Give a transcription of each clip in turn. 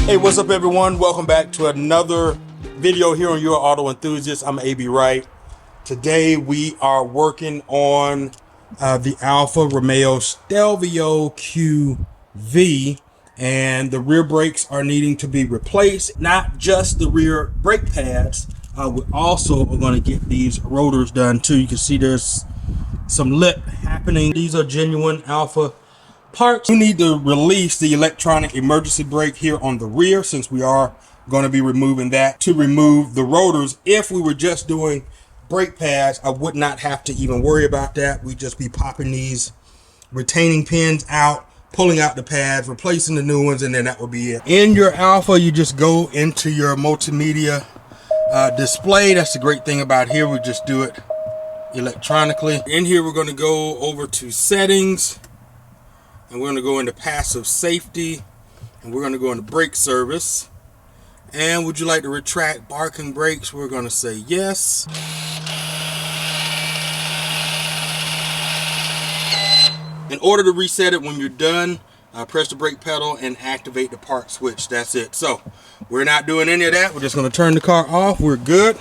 Hey, what's up everyone? Welcome back to another video here on Your Auto Enthusiast. I'm AB Wright. Today we are working on the Alfa Romeo Stelvio QV, and the rear brakes are needing to be replaced. Not just the rear brake pads, we also are going to get these rotors done too. You can see there's some lip happening. These are genuine Alfa parts. We need to release the electronic emergency brake here on the rear, since we are going to be removing that. To remove the rotors, if we were just doing brake pads, I would not have to even worry about that. We'd just be popping these retaining pins out, pulling out the pads, replacing the new ones, and then that would be it. In your Alfa, you just go into your multimedia display. That's the great thing about here. We just do it electronically. In here, we're going to go over to settings, and we're going to go into passive safety, and we're going to go into brake service. And would you like to retract barking brakes? We're going to say yes. In order to reset it when you're done, press the brake pedal and activate the park switch. That's it. So we're not doing any of that. We're just going to turn the car off. We're good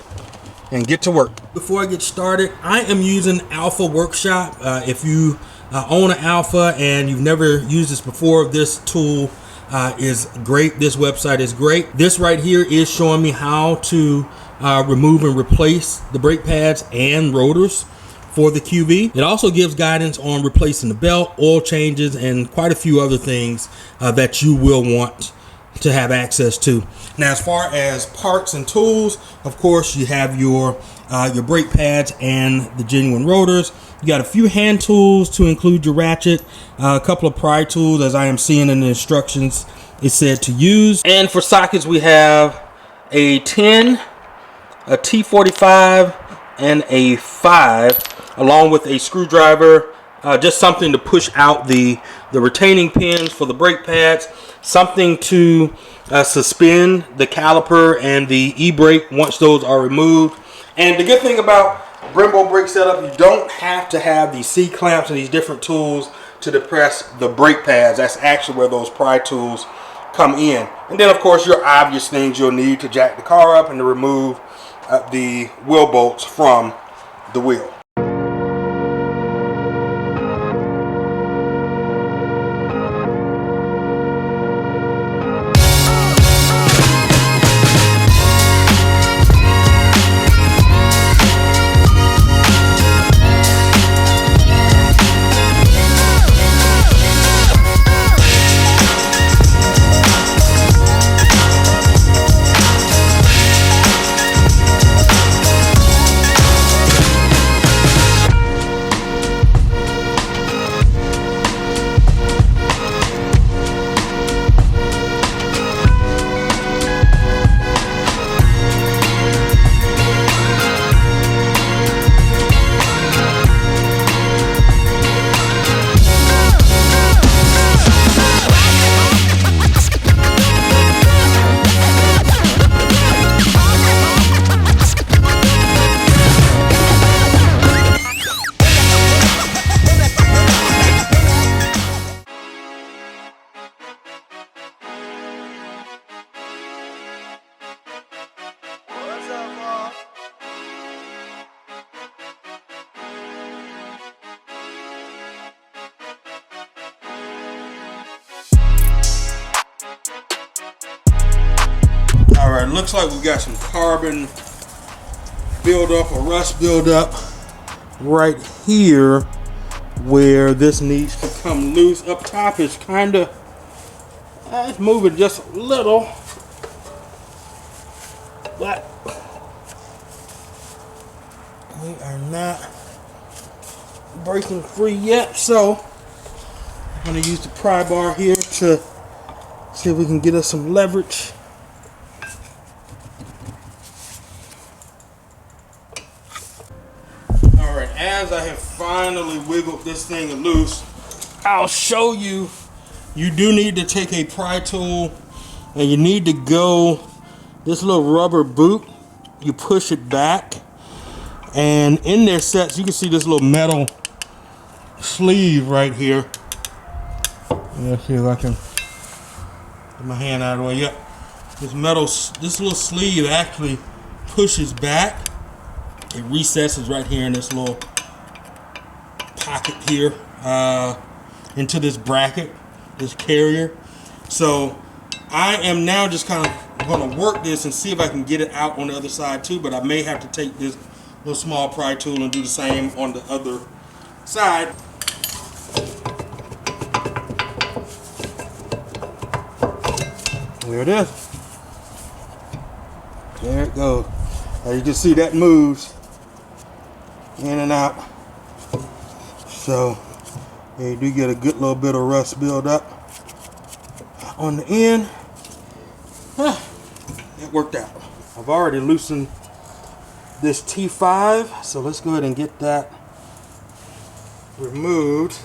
and get to work. Before I get started, I am using Alfa Workshop. If you own an Alfa and you've never used this before, this tool is great. This website is great. This right here is showing me how to remove and replace the brake pads and rotors for the QV. It also gives guidance on replacing the belt, oil changes, and quite a few other things that you will want to have access to. Now, as far as parts and tools, of course, you have your brake pads and the genuine rotors. You got a few hand tools to include your ratchet, a couple of pry tools, as I am seeing in the instructions it said to use. And for sockets, we have a 10, a T45, and a 5, along with a screwdriver, just something to push out the retaining pins for the brake pads, something to suspend the caliper and the e-brake once those are removed. And the good thing about Brembo brake setup, you don't have to have these C-clamps and these different tools to depress the brake pads. That's actually where those pry tools come in. And then, of course, your obvious things you'll need to jack the car up and to remove the wheel bolts from the wheel. Alright, looks like we got some carbon buildup or rust buildup right here where this needs to come loose. Up top is kind of, it's moving just a little, but we are not breaking free yet. So I'm going to use the pry bar here to see if we can get us some leverage. As I have finally wiggled this thing loose, I'll show you. You do need to take a pry tool and you need to go this little rubber boot. You push it back, and in their sets you can see this little metal sleeve right here. Let's see if I can get my hand out of the way. Yep. this little sleeve actually pushes back. It recesses right here in this little pocket here into this bracket, this carrier. So I am now just kind of going to work this and see if I can get it out on the other side too, but I may have to take this little small pry tool and do the same on the other side. There it is. There it goes. As you can see, that moves in and out. So you do get a good little bit of rust build up on the end. It worked out. I've already loosened this T5, so let's go ahead and get that removed.